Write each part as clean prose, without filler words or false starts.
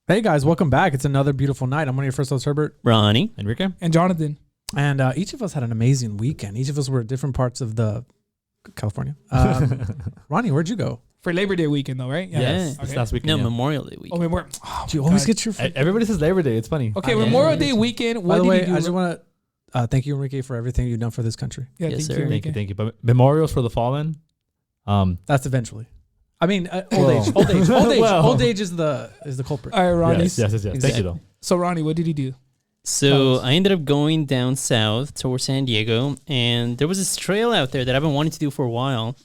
Hey guys, welcome back. It's another beautiful night. I'm one of your first hosts, Herbert, Ronnie, Enrique, and Jonathan. And each of us had an amazing weekend. Each of us were at different parts of the California. Ronnie, where'd you go? For Labor Day weekend, though, right? Yes. Okay. Last weekend. no, yeah. Memorial Day weekend. Oh, Memorial. Oh, Do you my always God. get your... Everybody says Labor Day. It's funny. Okay, Memorial Day weekend. By What the did way, you do? I just want to thank you, Enrique, for everything you've done for this country. Yeah, Yes, thank sir. you, Thank Enrique. you, thank you. But memorials for the fallen. That's eventually. I mean, old age. Old age is the culprit. All right, Ronnie. Yes. Thank Exactly. you, though. So, Ronnie, what did he do? So I ended up going down south towards San Diego, and there was this trail out there that I've been wanting to do for a while,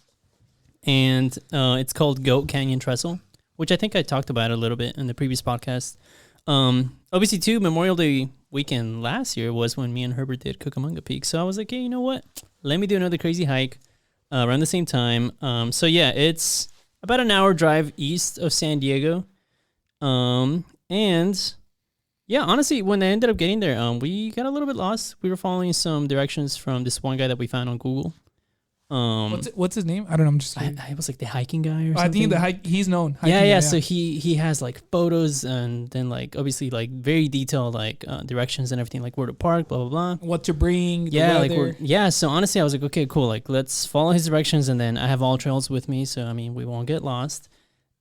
and it's called Goat Canyon Trestle, which I think I talked about a little bit in the previous podcast. Obviously, too, Memorial Day weekend last year was when me and Herbert did Cucamonga Peak, so I was like, hey, you know what? Let me do another crazy hike around the same time. So yeah, it's about an hour drive east of San Diego, and yeah, honestly, when I ended up getting there, we got a little bit lost. We were following some directions from this one guy that we found on Google. What's his name? I don't know. I'm just kidding. I was like the hiking guy or something. I think the hike. He's known. Yeah. So he has like photos and then like obviously like very detailed like directions and everything, like where to park, blah blah blah. What to bring. Yeah, the weather. So honestly, I was like, okay, cool. Like let's follow his directions, and then I have all trails with me, so I mean we won't get lost.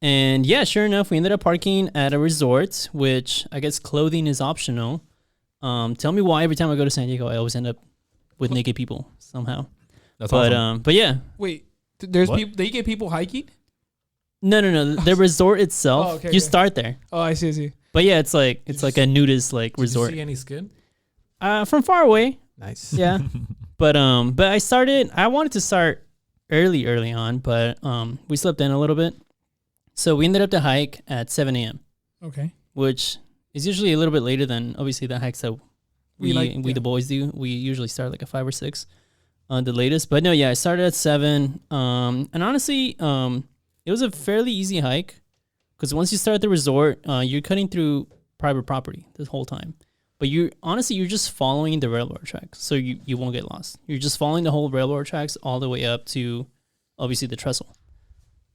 And yeah, sure enough, we ended up parking at a resort, which I guess clothing is optional. Tell me why every time I go to San Diego, I always end up with naked people somehow. That's awesome. But yeah, Wait, there's What? people. They get people hiking. no. The resort itself, Oh, okay, you okay. start there. Oh, I see. But yeah, it's like a nudist like Did resort. you see any skin? From far away, Nice. yeah. But I wanted to start early on, but we slept in a little bit. So we ended up to hike at 7 a.m., Okay. which is usually a little bit later than obviously the hikes that we the boys do. We usually start like at 5 or 6, the latest. But no, yeah, I started at 7. And honestly, it was a fairly easy hike because once you start at the resort, you're cutting through private property this whole time. But you're just following the railroad tracks, so you won't get lost. You're just following the whole railroad tracks all the way up to obviously the trestle.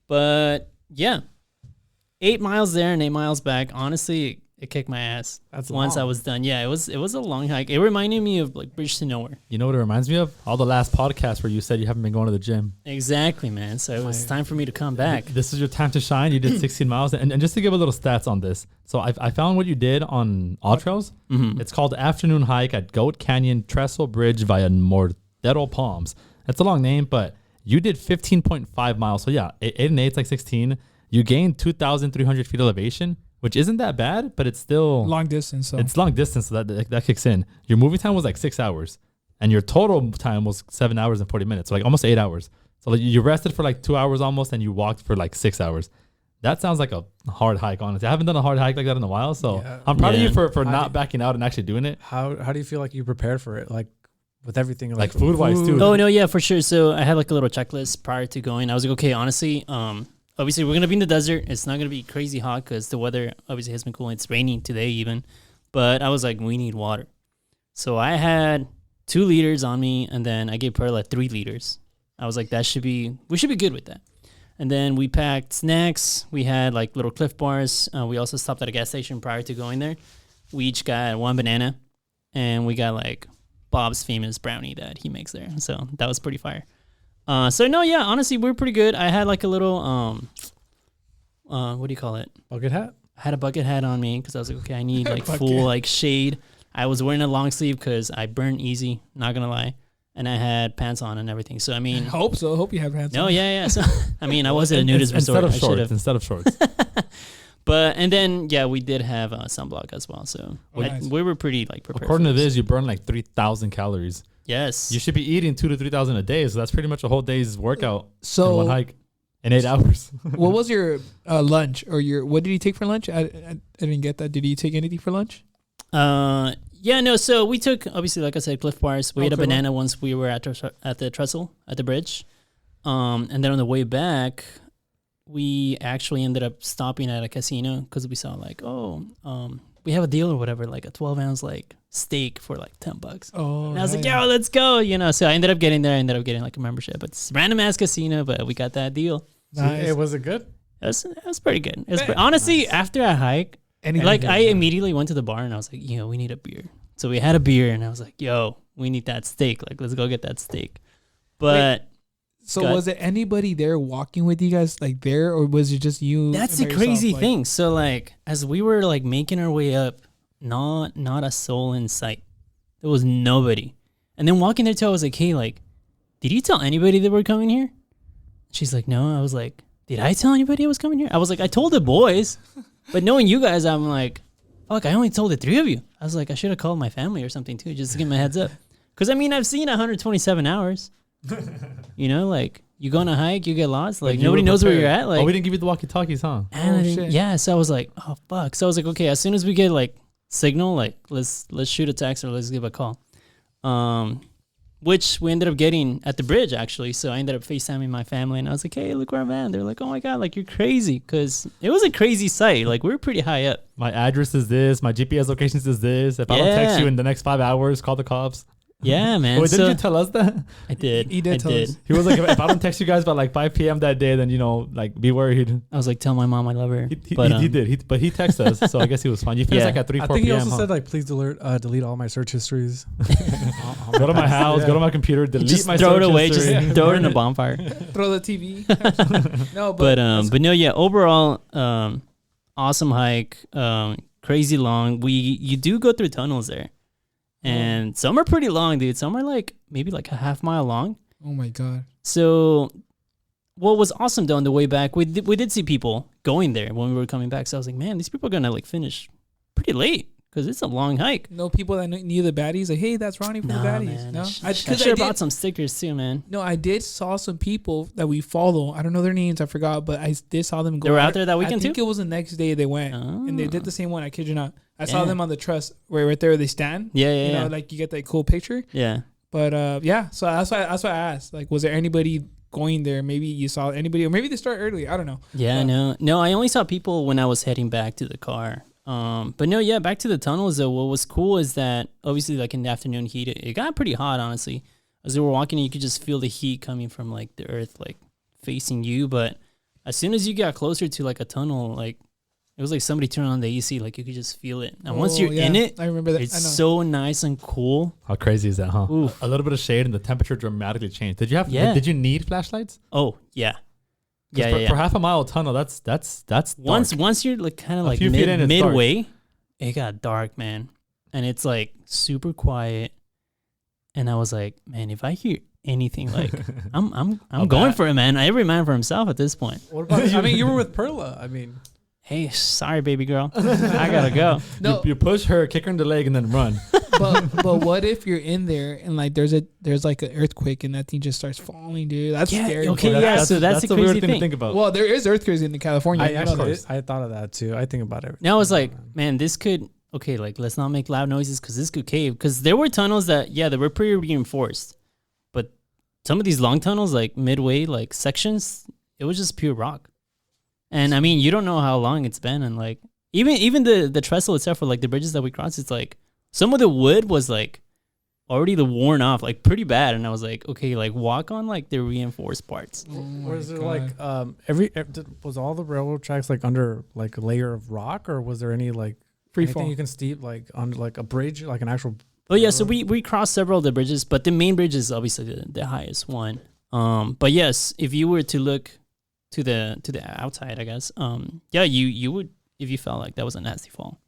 But yeah, 8 miles there and 8 miles back. Honestly, it kicked my ass. That's once long. I was done. Yeah, it was a long hike. It reminded me of like Bridge to Nowhere. You know what it reminds me of? All the last podcasts where you said you haven't been going to the gym. Exactly, man. So it was time for me to come back. This is your time to shine. You did 16 miles. And just to give a little stats on this. So I found what you did on All Trails. Mm-hmm. It's called Afternoon Hike at Goat Canyon Trestle Bridge via Mordero Palms. That's a long name, but you did 15.5 miles. So yeah, 8 and 8 is like 16. You gained 2,300 feet elevation, which isn't that bad, but it's still Long distance. So it's long distance, so that kicks in. Your movie time was like 6 hours, and your total time was 7 hours and 40 minutes, so like almost 8 hours. So like you rested for like 2 hours almost, and you walked for like 6 hours. That sounds like a hard hike, honestly. I haven't done a hard hike like that in a while, so Yeah. I'm proud of Yeah. you for not backing out and actually doing it. How do you feel like you prepared for it? Like with everything, Like food-wise, too. Oh no, yeah, for sure. So I had like a little checklist prior to going. I was like, okay, honestly, obviously we're gonna be in the desert. It's not gonna be crazy hot because the weather obviously has been cool. It's raining today even, but I was like, we need water. So I had 2 liters on me, and then I gave Pearl 3 liters. I was like, we should be good with that. And then we packed snacks. We had like little Cliff Bars. We also stopped at a gas station prior to going there. We each got 1 banana, and we got like Bob's famous brownie that he makes there. So that was pretty fire. So no, yeah, honestly, we're pretty good. I had like a little, what do you call it? bucket hat. I had a bucket hat on me because I was like, okay, I need like Bucket. full like shade. I was wearing a long sleeve because I burn easy, not gonna lie. And I had pants on and everything. So I mean, hope so. Hope you have hands. no, on. yeah. So I mean, I was at a nudist resort. Instead of shorts. But and then yeah, we did have sunblock as well. So Nice. we were pretty like prepared. According for to this, you burn like 3,000 calories. yes, You should be eating 2,000 to 3,000 a day, so that's pretty much a whole day's workout in one So, hike in 8 hours. what was your lunch or what did you take for lunch? I didn't get that. Did you take anything for lunch? Yeah, no. So we took obviously, like I said, Cliff Bars. We ate a Cliff Bar. banana once we were at the trestle at the bridge, and then on the way back, we actually ended up stopping at a casino because we saw like, we have a deal or whatever, like a 12-ounce like steak for like $10. Oh, And I was like, yo, let's go, So I ended up getting there. I ended up getting like a membership. It's a random ass casino, but we got that deal. nice. Was it good? It was pretty good. Honestly, Nice. after a hike, Anything. Like I immediately went to the bar and I was like, yo, we need a beer. So we had a beer and I was like, yo, we need that steak. Like, let's go get that steak. But So Go ahead. was there anybody there walking with you guys like there, or was it just you? that's by the yourself, crazy like- thing. So like as we were like making our way up, not a soul in sight. There was nobody. And then walking there too, I was like, hey, like, did you tell anybody that we're coming here? She's like, no. I was like, did I tell anybody I was coming here? I was like, I told the boys. But knowing you guys, I'm like, fuck, I only told the 3 of you. I was like, I should have called my family or something too, just to give them a heads up. Because I mean, I've seen 127 hours. You know, like you go on a hike, you get lost. Like you nobody were knows where prepared. you're at. Like, Oh, we didn't give you the walkie-talkies, huh? and I Oh, didn't- shit. yeah. So I was like, oh fuck. So I was like, okay, as soon as we get like signal, like let's shoot a text or let's give a call. Which we ended up getting at the bridge actually. So I ended up FaceTiming my family and I was like, hey, look where I'm at. They're like, oh my god, like you're crazy, because it was a crazy sight. Like we were pretty high up. My address is this. My GPS locations is this. If I don't text Yeah. you in the next 5 hours, call the cops. Yeah, man. Wait, so didn't you tell us that? I did. He did I tell did. us. He was like, if I don't text you guys by like 5 p.m. that day, then, you know, like, be worried. I was like, tell my mom I love her. He but did. But he texted us, so I guess he was fine. You finished Yeah. like at 3, I 4 think he p.m. also huh? said like, please delete all my search histories. Go to my house, go to my computer, delete just my throw it search away, history. just throw it in a bonfire. Throw the TV. No, But no, yeah. Overall, awesome hike. Crazy long. You do go through tunnels there, and some are pretty long, dude. Some are like maybe like a half mile long. oh my god. So, what was awesome though on the way back, we did see people going there when we were coming back. So I was like, man, these people are gonna like finish pretty late because it's a long hike. No people that knew the baddies. Like, hey, that's Ronnie from the baddies. man. No, I should have bought some stickers too, man. No, I did saw some people that we follow. I don't know their names. I forgot, but I did saw them go. They were out there that weekend I think too? it was the next day they went, and they did Oh. the same one. I kid you not. I saw Yeah. them on the truss right there where they stand. Yeah, You yeah, know, like you get that cool picture. yeah. But yeah, so that's why I asked. Like, was there anybody going there? Maybe you saw anybody, or maybe they start early. I don't know. Yeah, Well- no, I only saw people when I was heading back to the car. But no, yeah, back to the tunnels though. What was cool is that obviously, like in the afternoon heat, it got pretty hot. Honestly, as we were walking, you could just feel the heat coming from like the earth, like facing you. But as soon as you got closer to like a tunnel, like it was like somebody turned on the AC, like you could just feel it. And once Oh, you're in yeah, it, I remember that. it's I know. so nice and cool. How crazy is that, huh? Oof. A little bit of shade and the temperature dramatically changed. Did you have? Yeah. Did you need flashlights? Oh yeah, 'Cause yeah, for, yeah. for half a mile tunnel, that's Once dark. you're like kind of A like few feet in, it's dark. midway, it got dark, man, and it's like super quiet. And I was like, man, if I hear anything, like I'm I'll going bet. for it, man. Every man for himself at this point. What about? I mean, you were with Perla. I mean, Hey, sorry, baby girl, I gotta go. No, You push her, kick her in the leg, and then run. but what if you're in there and like there's like an earthquake and that thing just starts falling, dude? That's Yeah, scary. okay, bro. yeah. So that's the a weird crazy thing to thing. think about. Well, there is earthquakes in California. I you know actually that. I thought of that too. I think about it. Now I was like, man, this could okay. Like, let's not make loud noises because this could cave. Because there were tunnels that they were pretty reinforced, but some of these long tunnels, like midway, like sections, it was just pure rock. And I mean, you don't know how long it's been, and like even the trestle itself for like the bridges that we crossed, it's like some of the wood was like already worn off, like pretty bad. And I was like, okay, like walk on like the reinforced parts. Oh Or is my it God. like was all the railroad tracks like under like a layer of rock, or was there any like Free anything fall. you can steep like under like a bridge, like an actual? Oh yeah, so railroad? we crossed several of the bridges, but the main bridge is obviously the highest one. But yes, if you were to look to the outside, I guess, yeah, you would if you felt like that was a nasty fall.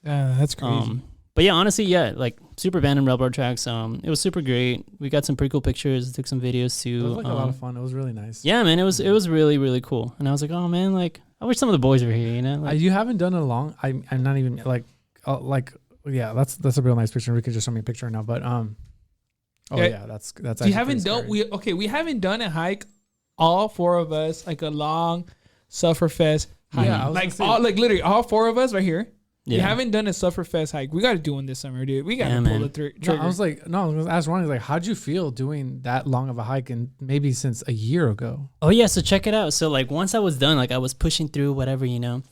Yeah, that's crazy. But yeah, honestly, yeah, like super abandoned railroad tracks. It was super great. We got some pretty cool pictures, took some videos It too. was like a lot of fun. It was really nice. Yeah, man, it was really really cool. And I was like, oh man, like I wish some of the boys were here. You know, like, You haven't done it long. I'm not even like yeah. That's a real nice picture. We could just show me a picture now, but Oh Yeah. yeah, that's. We actually haven't pretty done scary. we haven't done a hike, all four of us, like a long Sufferfest hike. Yeah, I was like gonna say- all like literally all four of us right here. yeah. We haven't done a Sufferfest hike. We got to do one this summer, dude. We got to Yeah, pull man. the No, trigger. I was like, no, I was gonna ask Ronnie, like, how'd you feel doing that long of a hike and maybe since a year ago? Oh yeah, so check it out. So like once I was done, like I was pushing through whatever, you know,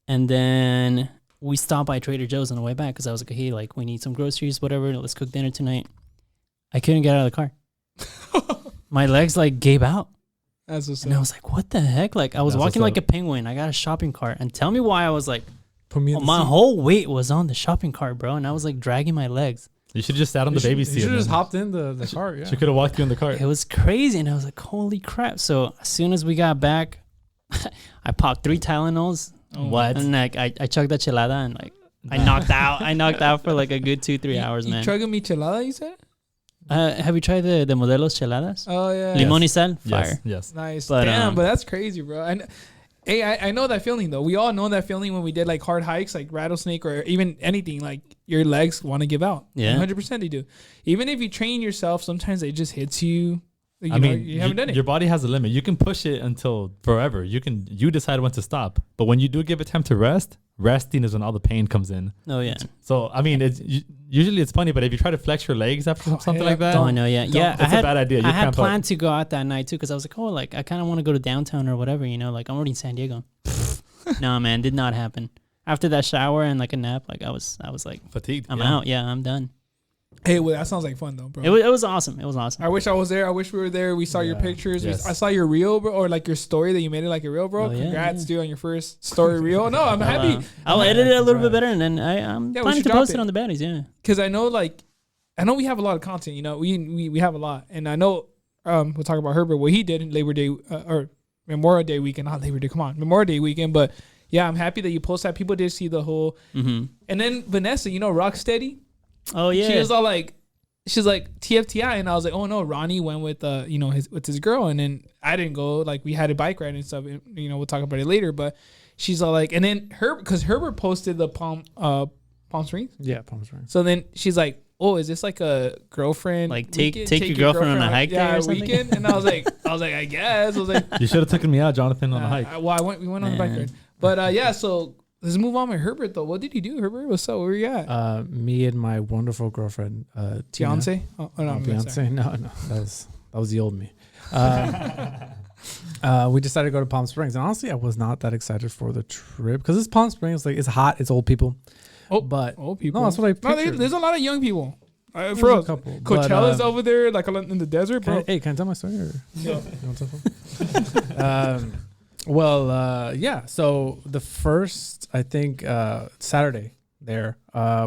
and then we stopped by Trader Joe's on the way back because I was like, hey, like we need some groceries, whatever. Let's cook dinner tonight. I couldn't get out of the car. My legs like gave out, That's what's and I up. was like, what the heck? Like I was That's walking what's like a penguin. I got a shopping cart, and tell me why I was like Put me in the my seat. whole weight was on the shopping cart, bro, and I was like dragging my legs. You should just sat on the baby seat. You should and just then hopped in the cart. Yeah. She could have walked you in the cart. It was crazy, and I was like, holy crap. So as soon as we got back, I popped 3 Tylenols. What? And like I chugged that chelada, and like I knocked out. I knocked out for like a good 2-3 hours, You man. chugging michelada, you said? Have you tried the Modelos cheladas? Oh yeah. Limón y sal, fire. Yes. Yes. Nice. But, Damn, but that's crazy, bro. And hey, I know that feeling though. We all know that feeling when we did like hard hikes, like rattlesnake or even anything. Like your legs want to give out. Yeah. 100% they do. Even if you train yourself, sometimes it just hits you. You I know, mean, you haven't done it. Your body has a limit. You can push it until forever. You decide when to stop. But when you do give it time to rest, resting is when all the pain comes in. Oh yeah. So I mean, usually it's funny, but if you try to flex your legs after something like that, Oh no, yeah, yeah. It's a bad idea. You I had cramp up. planned to go out that night too, because I was like, oh, like I kind of want to go to downtown or whatever, you know, like I'm already in San Diego. No, man, did not happen. After that shower and like a nap, like I was like, fatigued. I'm yeah. out. Yeah, I'm done. Hey, well, that sounds like fun though, bro. It was awesome. It was awesome. I wish I was there. I wish we were there. We saw your Yeah. pictures. Yes. I saw your reel, bro, or like your story that you made it like a reel, bro. Oh, yeah, Congrats, yeah. dude, on your first story reel. No, I'm happy I'll edit it a little bit better, and then I'm Yeah, we planning should to drop post it. it on the baddies. Yeah. because I know we have a lot of content. You know, we have a lot, and I know we'll talk about Herbert what he did in Labor Day or Memorial Day weekend, not Labor Day. Come on, Memorial Day weekend. But yeah, I'm happy that you post that. People did see the whole. Mm-hmm. And then Vanessa, you know, Rocksteady. Oh yeah. She was all like, she's like TFTI, and I was like, oh no, Ronnie went with his girl, and then I didn't go. Like we had a bike ride and stuff. And, you know, we'll talk about it later. But she's all like, and then because Herbert posted the Palm Springs. Yeah, Palm Springs. So then she's like, oh, is this like a girlfriend? Like, take weekend? your girlfriend on a hike yeah, there or something? weekend. And I was like, I guess. I was like, You should have taken me out, Jonathan, on a hike. we went on the bike Man. ride. But yeah, so let's move on with Herbert though. What did he do, Herbert? What's up? Where you at? Me and my wonderful girlfriend, Tina. Beyonce? Oh no, I'm sorry. Beyonce. No, that was the old me. We decided to go to Palm Springs, and honestly, I was not that excited for the trip because it's Palm Springs. Like it's hot, it's old people. Oh, but old people. no, that's what I No, pictured. there's a lot of young people. There's For a real. couple. Coachella's But, over there, like in the desert, bro. Can I tell my story? Or? Yeah. You want to yeah. So the first, I think, Saturday there,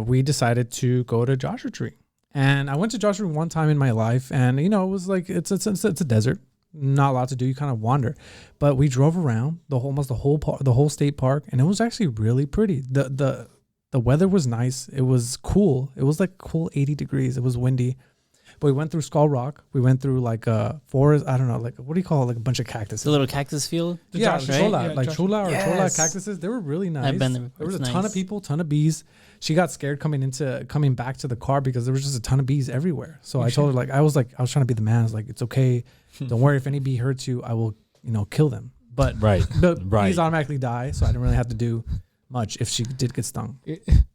we decided to go to Joshua Tree, and I went to Joshua Tree one time in my life, and you know, it was like it's a desert, not a lot to do. You kind of wander, but we drove around the whole state park, and it was actually really pretty. The weather was nice. It was cool. It was like cool 80 degrees. It was windy. But we went through Skull Rock. We went through like a forest. I don't know, like what do you call it? Like a bunch of cactuses. It's a little cactus field. Yeah, Josh, chola, right? Yeah, like Josh. chola or chola Yes. cactuses. They were really nice. I've been there. There was a It's ton nice. of people, ton of bees. She got scared coming back to the car because there was just a ton of bees everywhere. So I told her I was trying to be the man. I was like, it's okay. Don't worry. If any bee hurts you, I will, kill them. But Right. the Right. bees automatically die, so I didn't really have to do much if she did get stung.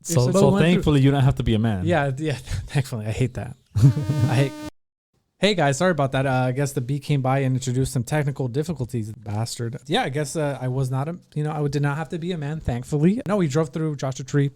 So, But we went thankfully, you don't have to be a man. Yeah. Thankfully, I hate that. Hey guys, sorry about that. I guess the bee came by and introduced some technical difficulties. Bastard. Yeah, I guess I was not I did not have to be a man. Thankfully, no. We drove through Joshua Tree.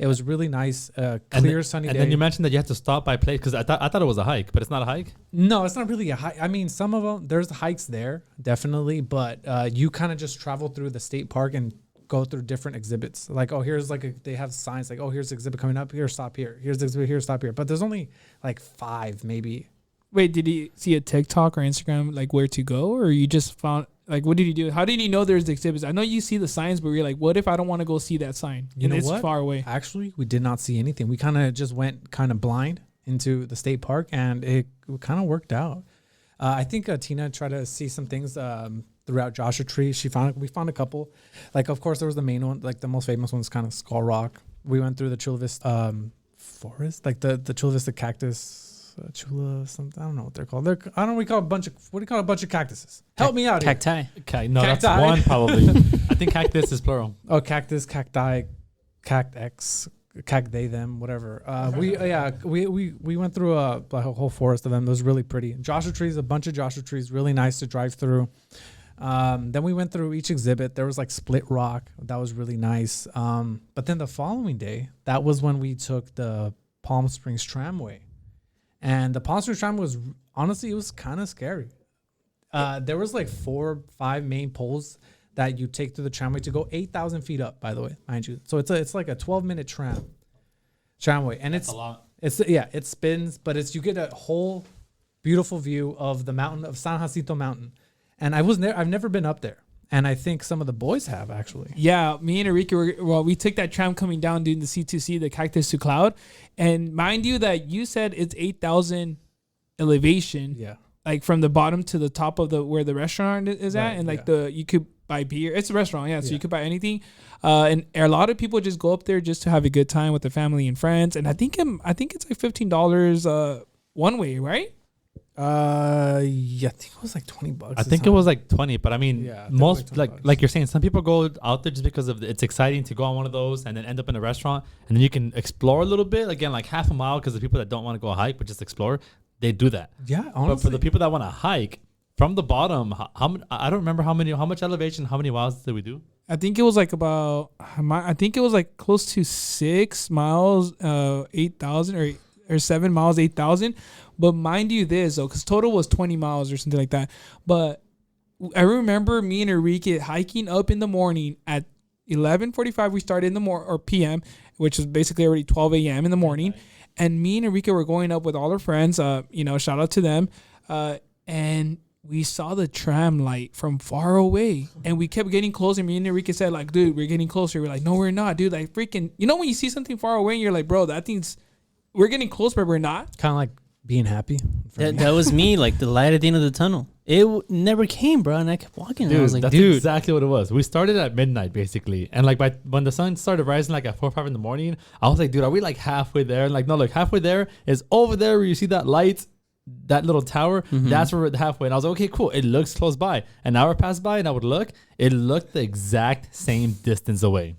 It was really nice, clear, sunny day. And then you mentioned that you had to stop by place because I thought it was a hike, but it's not a hike. No, it's not really a hike. I mean, some of them there's hikes there, definitely, but you kind of just travel through the state park and go through different exhibits. Like, oh, here's they have signs like, oh, here's the exhibit coming up. Here, stop here. Here's the exhibit here, stop here. But there's only like 5 maybe. Wait, did he see a TikTok or Instagram like where to go, or you just found like what did you do? How did you know there's the exhibits? I know you see the signs, but you're like, what if I don't want to go see that sign? You and know it's what? far away. Actually, we did not see anything. We kind of just went kind of blind into the state park, and it kind of worked out. I think Tina tried to see some things throughout Joshua Tree. We found a couple. Like, of course, there was the main one, like the most famous one is kind of Skull Rock. We went through the Chula Vista forest, like the Chula Vista cactus. Chula something, I don't know what they're called. I don't know. We call a bunch of cactuses. Help me out here. Cacti. No, Cacti. that's one probably. I think cactus is plural. Oh, cactus, cacti, cactex, they, them, whatever. We went through a whole forest of them. It was really pretty. Joshua trees, a bunch of Joshua trees, really nice to drive through. Then we went through each exhibit. There was like Split Rock. That was really nice. But then the following day, that was when we took the Palm Springs tramway. And the Palm Springs tramway was, honestly, it was kind of scary. There was like 4 or 5 main poles that you take through the tramway to go 8,000 feet up, by the way, mind you. So it's like a 12-minute tramway. And That's a lot. it spins, but you get a whole beautiful view of the mountain of San Jacinto Mountain. And I've never been up there. And I think some of the boys have actually. Yeah, me and Enrique we took that tram coming down doing the C2C, the Cactus to Cloud. And mind you that you said it's 8,000 elevation. Yeah. Like from the bottom to the top of where the restaurant is at. And like you could buy beer. It's a restaurant, yeah. So you could buy anything. And a lot of people just go up there just to have a good time with their family and friends. And I think it's like $15 one way, right? Yeah, I think it was like $20. I think it was like 20, but I mean, most $20. like you're saying, some people go out there just because of it's exciting to go on one of those and then end up in a restaurant, and then you can explore a little bit again, like half a mile, because the people that don't want to go hike but just explore, they do that. Yeah, honestly. But for the people that want to hike from the bottom, I don't remember how much elevation, how many miles did we do? I think it was like close to 6 miles, 8,000 or 7 miles, 8,000. But mind you this, though, because total was 20 miles or something like that. But I remember me and Enrique hiking up in the morning at 11:45. We started in the or PM, which is basically already 12 a.m. in the morning. Right. And me and Enrique were going up with all our friends. Shout out to them. And we saw the tram light from far away, and we kept getting closer. Me and Enrique said, like, dude, we're getting closer. We're like, no, we're not, dude. Like, freaking, when you see something far away and you're like, bro, that thing's, we're getting close, but we're not. Kind of like being happy. That was me, like the light at the end of the tunnel. It never came, bro, and I kept walking. Dude, and I was like, that's exactly what it was. We started at midnight, basically. And like when the sun started rising, like at 4 or 5 in the morning, I was like, dude, are we like halfway there? And like, no, look, halfway there is over there where you see that light, that little tower. Mm-hmm. That's where we're halfway. And I was like, okay, cool. It looks close by. An hour passed by and I would look. It looked the exact same distance away.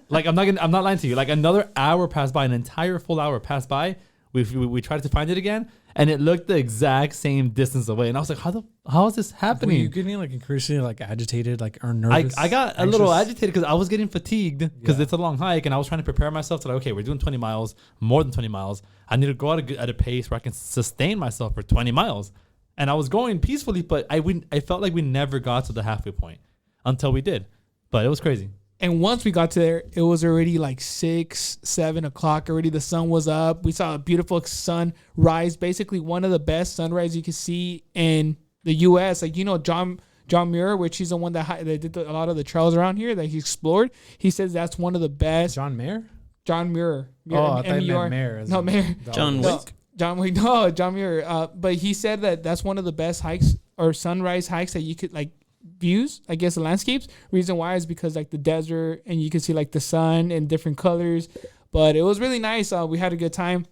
Like, I'm not lying to you. Like, another hour passed by, an entire full hour passed by. We tried to find it again, and it looked the exact same distance away. And I was like, how is this happening? Were you getting like increasingly like agitated, like or nervous? I got a little agitated because I was getting fatigued because it's a long hike, and I was trying to prepare myself to like, okay, we're doing 20 miles, more than 20 miles. I need to go at a pace where I can sustain myself for 20 miles. And I was going peacefully, but I felt like we never got to the halfway point until we did. But it was crazy. And once we got to there, it was already like 6, 7 o'clock already. The sun was up. We saw a beautiful sunrise, basically one of the best sunrise you could see in the U.S. Like, John Muir, which he's the one that did a lot of the trails around here that he explored. He says that's one of the best. John Muir? John Muir. Oh, I thought you meant Mayor. No, Mayor. John Wick? John Wick. No, John Muir. But he said that that's one of the best hikes or sunrise hikes that you could like views, I guess, the landscapes. Reason why is because like the desert and you can see like the sun in different colors. But it was really nice. We had a good time.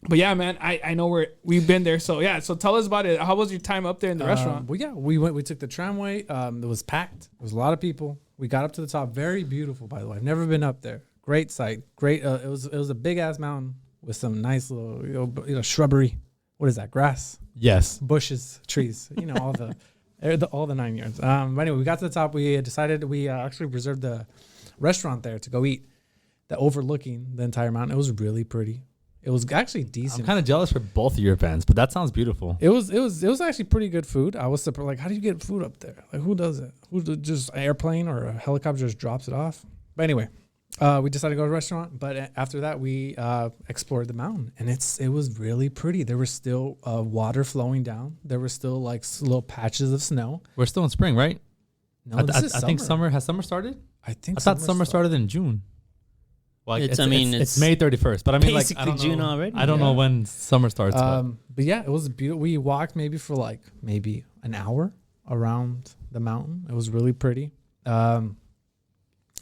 But yeah, man, I know we've been there. So yeah, so tell us about it. How was your time up there in the restaurant? Well, yeah, we took the tramway. It was packed. There was a lot of people. We got up to the top. Very beautiful, by the way. I've never been up there. Great sight. Great. It was a big ass mountain with some nice little shrubbery. What is that? Grass. Yes. Bushes, trees. All the 9 yards. But anyway, we got to the top. We decided we actually reserved the restaurant there to go eat, overlooking the entire mountain. It was really pretty. It was actually decent. I'm kind of jealous for both of your events, but that sounds beautiful. It was actually pretty good food. I was surprised. Like, how do you get food up there? Like, who does it? Just an airplane or a helicopter just drops it off? But anyway, we decided to go to a restaurant. But after that, we explored the mountain, and it was really pretty. There was still water flowing down. There were still like little patches of snow. We're still in spring, right? No, I think summer started. I thought summer started in June. Well, it's May 31st, but I mean, basically like, I don't June know, already. I don't know when summer starts. But yeah, it was beautiful. We walked maybe for maybe an hour around the mountain. It was really pretty. And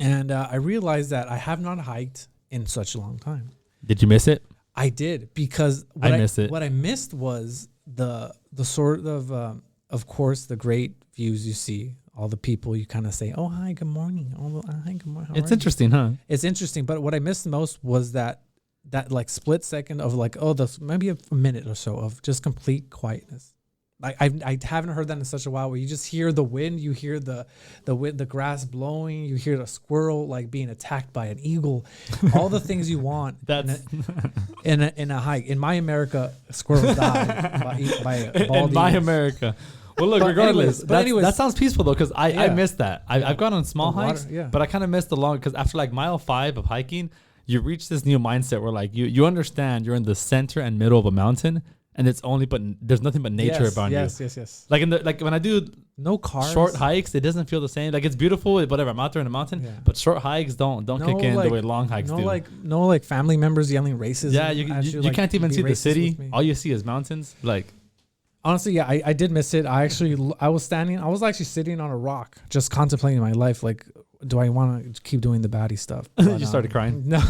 I realized that I have not hiked in such a long time. Did you miss it? I did, because I miss it. What I missed was the sort of course, the great views you see. All the people you kind of say, oh, hi, good morning. Oh, hi, good morning. It's interesting, huh? It's interesting. But what I missed the most was that like split second of like, maybe a minute or so of just complete quietness. Like I haven't heard that in such a while, where you just hear the wind, you hear the wind, the grass blowing, you hear the squirrel like being attacked by an eagle, all the things you want. That's in a hike. In my America, squirrels die by a bald in my eagle. America. Well, look, But regardless, anyways- that sounds peaceful though, because I Yeah. missed that. I've gone on small The water, hikes, yeah. but I kind of missed the long, because after like mile 5 of hiking, you reach this new mindset where like you understand you're in the center and middle of a mountain, and it's only there's nothing but nature around you. Yes. Like when I do No cars. short hikes, it doesn't feel the same. Like it's beautiful, whatever. I'm out there in the mountain, Yeah. but short hikes don't kick in the way long hikes do. No like family members yelling racism. Yeah, you like, can't even be see the racist city. with me. All you see is mountains. Like Honestly, yeah, I did miss it. I was actually sitting on a rock, just contemplating my life. Like, do I want to keep doing the baddie stuff? But, you started crying. No,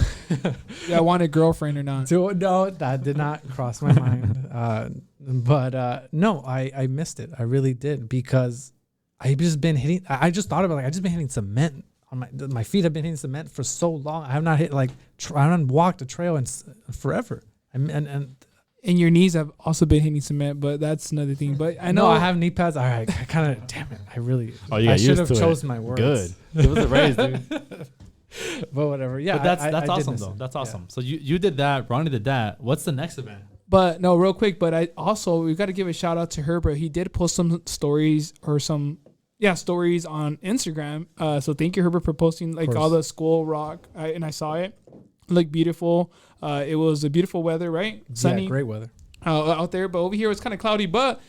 Yeah, I want a girlfriend or not. no, that did not cross my mind. But no, I missed it. I really did, because I've just been hitting. I just thought about like I just been hitting cement on my feet. Have been hitting cement for so long. I have not hit I haven't walked a trail in forever. And your knees have also been hitting cement, but that's another thing. But I know I have knee pads. All right, I kind of damn it. I really. Oh, you got I should used have to it. chosen my words. Good. Give us a raise, dude. But whatever. Yeah, But that's I did awesome miss though. it. That's Yeah. awesome. So you did that. Ronnie did that. What's the next event? But no, real quick. But I also we got to give a shout out to Herbert. He did post some stories stories on Instagram. So thank you, Herbert, for posting like all the school rock. And I saw it. Looked beautiful. It was a beautiful weather, right? Sunny, Yeah, great weather. out there. But over here it was kind of cloudy. But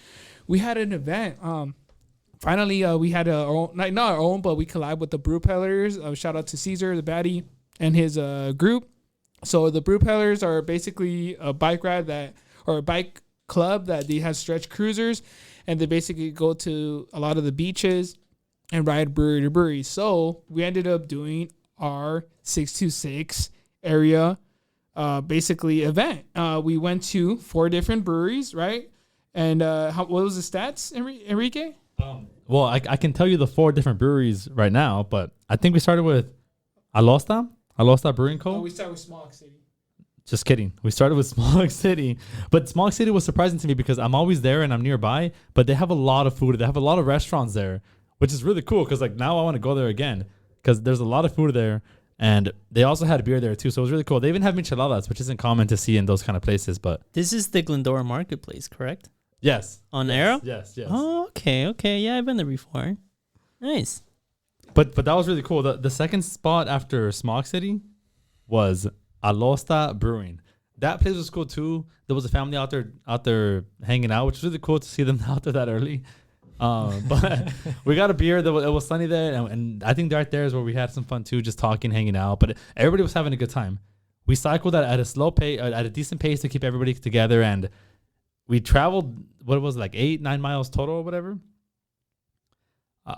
we had an event. Finally, we had our own, not our own, but we collabed with the Brew Pellers. Shout out to Caesar, the baddie, and his group. So the Brew Pellers are basically a bike ride or a bike club that they have stretch cruisers, and they basically go to a lot of the beaches and ride brewery to brewery. So we ended up doing our 626 area basically event. We went to 4 different breweries, right? And what was the stats, Enrique? Well, I can tell you the 4 different breweries right now, but I think we started with Alosta Brewing Co. We started with Smog City. Just kidding. We started with Smog City, but Smog City was surprising to me because I'm always there and I'm nearby, but they have a lot of food. They have a lot of restaurants there, which is really cool because like now I want to go there again because there's a lot of food there, and they also had beer there too, so it was really cool. They even have micheladas, which isn't common to see in those kind of places, but This is the Glendora Marketplace, correct? yes. On Arrow? Yes. Oh, okay. Yeah, I've been there before. Nice. But that was really cool. The second spot after Smog City was Alosta Brewing. That place was cool too. There was a family out there hanging out, which was really cool to see them out there that early. But we got a beer. It was sunny there, and I think right there is where we had some fun too, just talking, hanging out. But everybody was having a good time. We cycled at a slow pace, at a decent pace to keep everybody together, and we traveled what was it, like 8-9 miles total or whatever.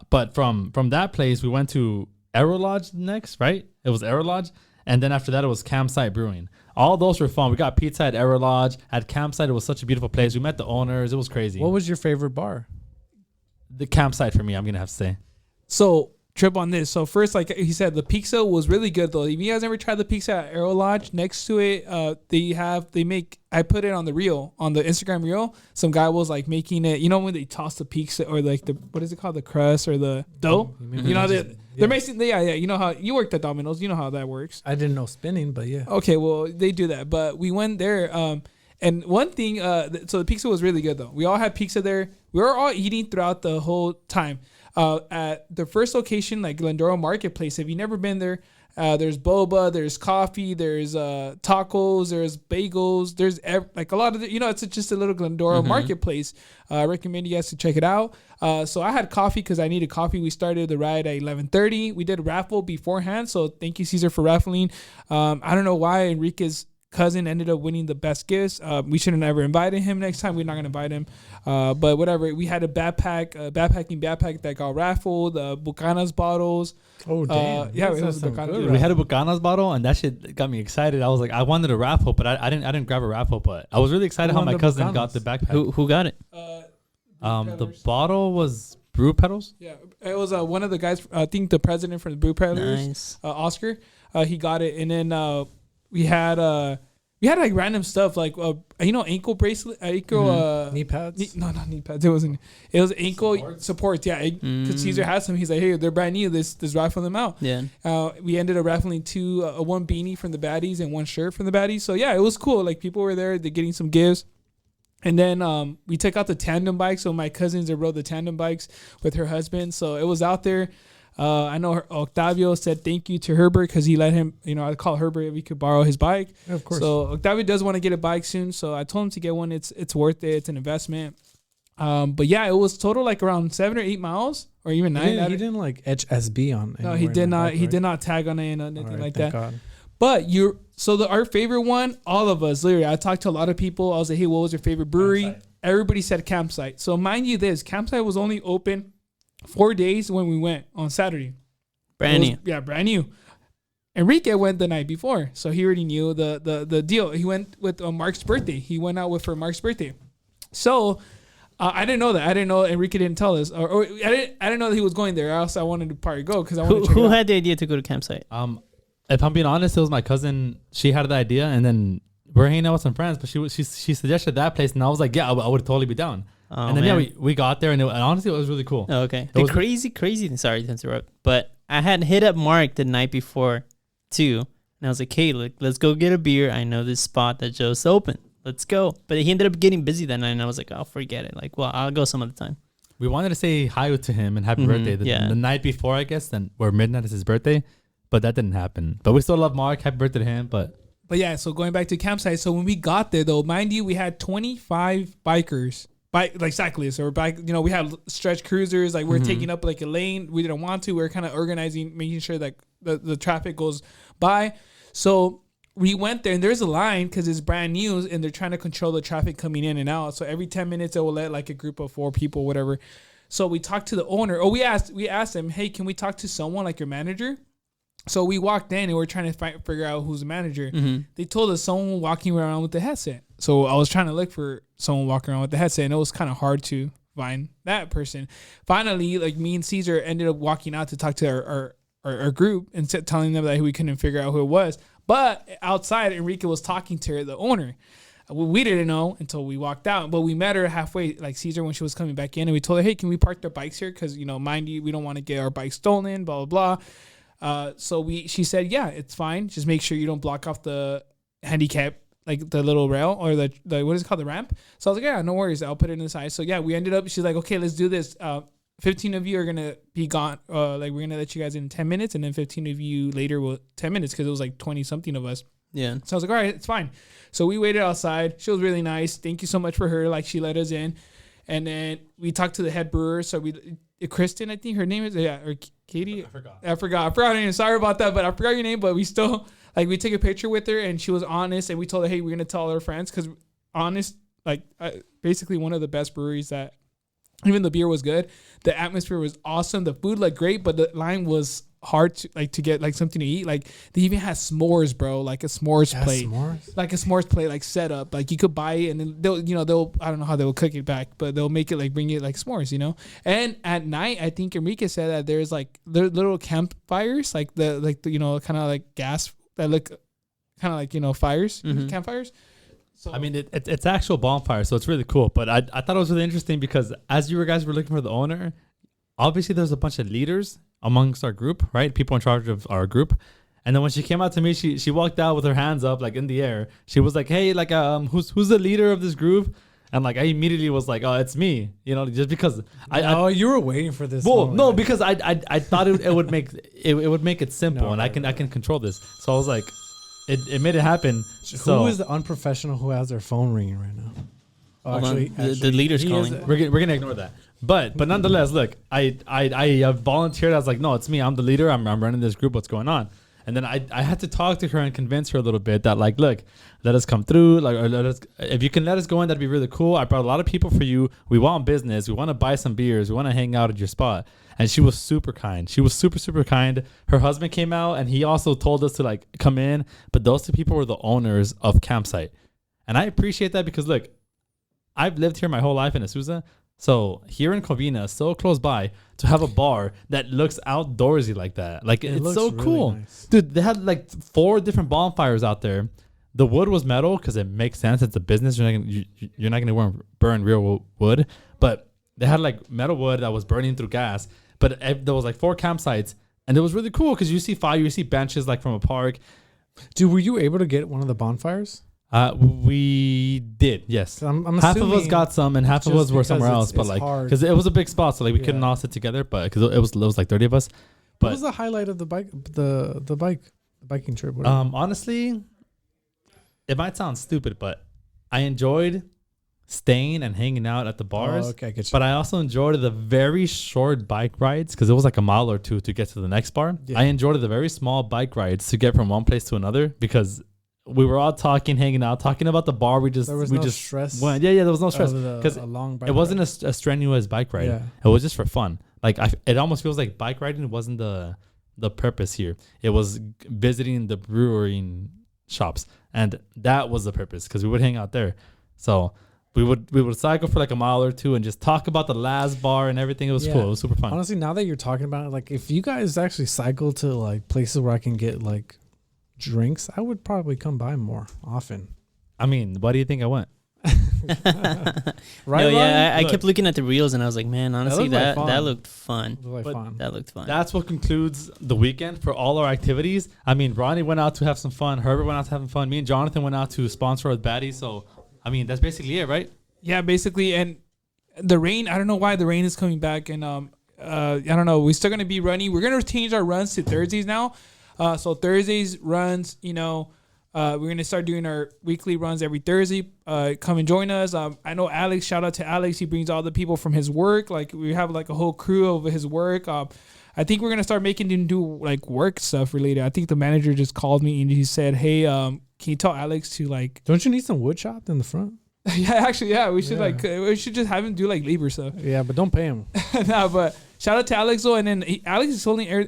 But from that place, we went to Aero Lodge next, right? It was Aero Lodge. And then after that, it was Campsite Brewing. All those were fun. We got pizza at Aero Lodge. At Campsite, it was such a beautiful place. We met the owners. It was crazy. What was your favorite bar? The Campsite for me, I'm going to have to say. So trip on this. So first, like he said, the pizza was really good though. If you guys ever tried the pizza at Aero Lodge, next to it, I put it on the Instagram reel. Some guy was like making it, you know, when they toss the pizza or like what is it called? The crust or the dough? You know, they're basically, yeah. You know how you worked at Domino's, you know how that works. I didn't know spinning, but yeah. Okay. Well, they do that, but we went there. And one thing, so the pizza was really good though. We all had pizza there. We were all eating throughout the whole time. At the first location, like Glendora Marketplace, if you've never been there, there's boba, there's coffee, there's tacos, there's bagels, there's like a lot of it's just a little Glendora Marketplace. I recommend you guys to check it out. So I had coffee because I needed coffee. We started the ride at 11:30. We did a raffle beforehand, so thank you, Caesar, for raffling. I don't know why Enrique's cousin ended up winning the best gifts. We shouldn't have ever invited him next time. We're not going to invite him. But whatever. We had a backpack that got raffled, Bucanas bottles. Oh, damn. Yeah, it was a Bucanas. We had a Bucanas bottle, and that shit got me excited. I was like, I wanted a raffle, but I didn't grab a raffle. But I was really excited how my cousin got the backpack. Who got it? The bottle was Brew Pedals. Yeah, it was one of the guys. I think the president from the Brew Peddlers, Nice. Oscar. He got it, and then we had like random stuff like ankle bracelet, Knee pads? not knee pads. It was ankle supports. Yeah, because Caesar has some. He's like, hey, they're brand new. Let's raffle them out. Yeah. We ended up raffling one beanie from the Baddies and one shirt from the Baddies. So yeah, it was cool. Like people were there, they're getting some gifts. And then we took out the tandem bikes. So my cousins that rode the tandem bikes with her husband. So it was out there. I know Octavio said thank you to Herbert because he let him, I call Herbert if he could borrow his bike. Yeah, of course. So Octavio does want to get a bike soon. So I told him to get one. It's worth it. It's an investment. But yeah, it was total like around 7 or 8 miles or even 9. He didn't like HSB on. No, he did not. He did not tag on it or anything like that. God. But our favorite one, all of us, literally, I talked to a lot of people. I was like, hey, what was your favorite brewery? Campsite. Everybody said Campsite. So mind you this, Campsite was only open 4 days when we went on Saturday. Brand new. Yeah, brand new. Enrique went the night before, so he already knew the deal. He went with Mark's birthday. He went out for Mark's birthday. So I didn't know that. I didn't know Enrique didn't tell us, or I didn't know that he was going there. Else I wanted to probably go because I wanted to check Who it out. had the idea to go to Campsite? If I'm being honest, it was my cousin. She had the idea, and then we're hanging out with some friends. But she suggested that place, and I was like, yeah, I would totally be down. Oh, and then man. we got there, and honestly, it was really cool. Oh, okay. It was crazy thing. Sorry to interrupt, but I had hit up Mark the night before too, and I was like, hey, look, let's go get a beer. I know this spot that just opened. Let's go. But he ended up getting busy that night, and I was like, oh, forget it. Like, well, I'll go some other time. We wanted to say hi to him and happy birthday the night before, I guess, then where midnight is his birthday. But that didn't happen. But we still love Mark. Happy birthday to him. But yeah, so going back to Campsite. So when we got there, though, mind you, we had 25 bikers, like cyclists or bike. We had stretch cruisers. Like we're taking up like a lane. We didn't want to. We were kind of organizing, making sure that the traffic goes by. So we went there, and there's a line because it's brand new, and they're trying to control the traffic coming in and out. So every 10 minutes, they will let like a group of 4 people, whatever. So we talked to the owner. Oh, we asked him, hey, can we talk to someone like your manager? So we walked in and we're trying to figure out who's the manager. They told us someone walking around with the headset. So I was trying to look for someone walking around with the headset, and it was kind of hard to find that person. Finally, like me and Caesar ended up walking out to talk to our group and telling them that we couldn't figure out who it was. But outside, Enrique was talking to the owner. We didn't know until we walked out, but we met her halfway, like Caesar, when she was coming back in, and we told her, hey, can we park their bikes here? Because, mind you, we don't want to get our bikes stolen, blah, blah, blah. So she said, yeah, it's fine. Just make sure you don't block off the handicap, like the little rail or the what is it called, the ramp. So I was like, yeah, no worries. I'll put it in the side. So yeah, we ended up, she's like, okay, let's do this. 15 of you are going to be gone. Like we're going to let you guys in 10 minutes. And then 15 of you later will 10 minutes. Cause it was like 20 something of us. Yeah. So I was like, all right, it's fine. So we waited outside. She was really nice. Thank you so much for her. Like she let us in. And then we talked to the head brewer. So Kristen, I think her name is, or Katie. I forgot her name. Sorry about that, but I forgot your name. But we still, like, we took a picture with her, and she was honest, and we told her, hey, we're gonna tell our friends, because honest, like, basically one of the best breweries that, even the beer was good, the atmosphere was awesome, the food looked great, but the line was hard to get like something to eat. Like they even had s'mores, bro, like a s'mores plate, like a s'mores plate, like set up, like you could buy it, and then they'll I don't know how they will cook it back, but they'll make it like bring it like s'mores, And at night, I think Enrique said that there's like little campfires, like the kind of like gas that look kind of like fires, campfires. So, I mean, it's actual bonfire, so it's really cool. But I thought it was really interesting because as you guys were looking for the owner, obviously there's a bunch of leaders amongst our group, right? People in charge of our group. And then when she came out to me, she walked out with her hands up, like in the air. She was like, hey, like, who's the leader of this group? And like, I immediately was like, oh, it's me, just because you were waiting for this. Well, no, because I thought it would make it simple, and I can control this. So I was like, it made it happen. Who is the unprofessional who has their phone ringing right now? Oh, actually, the leader's calling. We're gonna ignore that. But nonetheless, look, I volunteered. I was like, no, it's me. I'm the leader. I'm running this group. What's going on? And then I had to talk to her and convince her a little bit that, like, look, let us come through. Like, or if you can let us go in, that'd be really cool. I brought a lot of people for you. We want business. We want to buy some beers. We want to hang out at your spot. And she was super kind. She was super, super kind. Her husband came out, and he also told us to like come in. But those two people were the owners of Campsite. And I appreciate that because, look, I've lived here my whole life in Azusa. So here in Covina, so close by, to have a bar that looks outdoorsy like that. Like, it's so really cool. Nice. Dude, they had like 4 different bonfires out there. The wood was metal because it makes sense. It's a business. You're not going to burn real wood. But they had like metal wood that was burning through gas. But there was like 4 campsites. And it was really cool because you see fire, you see benches like from a park. Dude, were you able to get one of the bonfires? We did, yes. So I'm Half of us assuming got some, and half of just us were somewhere because else. But it's like, hard. because it was a big spot, so like we Yeah. couldn't all sit together. But because it was like 30 of us. What But was the highlight of the biking trip? Whatever. honestly, it might sound stupid, but I enjoyed staying and hanging out at the bars. Oh, okay, I get you. But I also enjoyed the very short bike rides because it was like a mile or two to get to the next bar. Yeah. I enjoyed the very small bike rides to get from one place to another because we were all talking, hanging out, talking about the bar. There was no stress. went. Yeah, there was no stress because because a long bike it wasn't ride. a strenuous bike ride. Yeah. It was just for fun. Like it almost feels like bike riding wasn't the purpose here. It was visiting the brewing shops, and that was the purpose because we would hang out there. So we would cycle for like a mile or two and just talk about the last bar and everything. It was Yeah. cool. It was super fun. Honestly, now that you're talking about it, like if you guys actually cycle to like places where I can get like drinks, I would probably come by more often. I mean, why do you think I went? Right? No, yeah, Ron? I kept looking at the reels and I was like, man, honestly, looked like that fun. looked fun. It was like But fun. That looked fun. That's what concludes the weekend for all our activities. I mean, Ronnie went out to have some fun. Herbert went out to have some fun. Me and Jonathan went out to sponsor with Baddies. So, I mean, that's basically it, right? Yeah, basically, and the rain. I don't know why the rain is coming back, and I don't know. We're still gonna be running. We're gonna change our runs to Thursdays now. So Thursdays runs, we're gonna start doing our weekly runs every Thursday. Come and join us. I know Alex. Shout out to Alex. He brings all the people from his work. Like we have like a whole crew of his work. I think we're gonna start making him do like work stuff related. I think the manager just called me and he said, "Hey, can you tell Alex to like?" Don't you need some wood chopped in the front? Yeah, actually, yeah. We should Yeah. we should just have him do like labor stuff. Yeah, but don't pay him. No, but shout out to Alex though, and then Alex is holding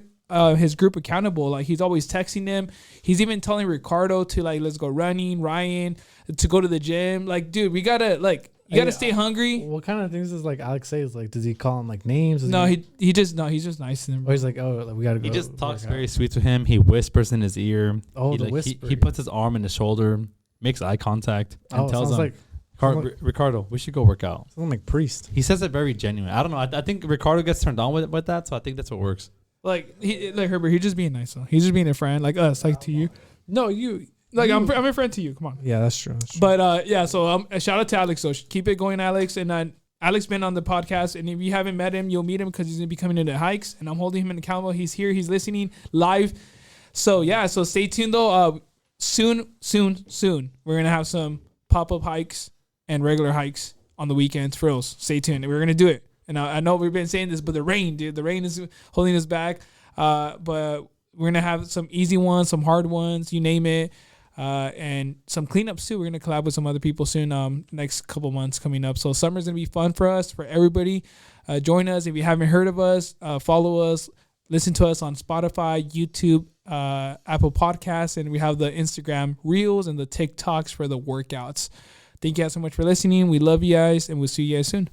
his group accountable. Like he's always texting them. He's even telling Ricardo to like let's go running, Ryan to go to the gym. Like, dude, we gotta like you gotta stay hungry. What kind of things does like Alex say? Is like, does he call him like names? Does No, he's just nice to them. Or he's like, oh, like, we gotta go. He just talks work out. very sweet to him. He whispers in his ear. Oh, he, the like, whisper. he puts his arm in his shoulder, makes eye contact, and Oh, tells sounds him, like Ricardo, we should go work out. sounds like priest. He says it very genuine. I don't know. I think Ricardo gets turned on with that, so I think that's what works. Like Herbert, he's just being nice though. He's just being a friend, like us, like to you. No, you. Like you- I'm a friend to you. Come on. Yeah, that's true. That's true. But yeah, so shout out to Alex. So keep it going, Alex. And Alex been on the podcast, and if you haven't met him, you'll meet him because he's gonna be coming into hikes, and I'm holding him accountable. He's here. He's listening live. So yeah, so stay tuned though. Soon, we're gonna have some pop-up hikes and regular hikes on the weekends for us. Stay tuned. We're gonna do it. And I know we've been saying this, but the rain, dude, the rain is holding us back. But we're gonna have some easy ones, some hard ones, you name it. And some cleanups too. We're gonna collab with some other people soon. Next couple months coming up. So summer's gonna be fun for us, for everybody. Join us if you haven't heard of us. Follow us. Listen to us on Spotify, YouTube, Apple Podcasts, and we have the Instagram Reels and the TikToks for the workouts. Thank you guys so much for listening. We love you guys, and we'll see you guys soon.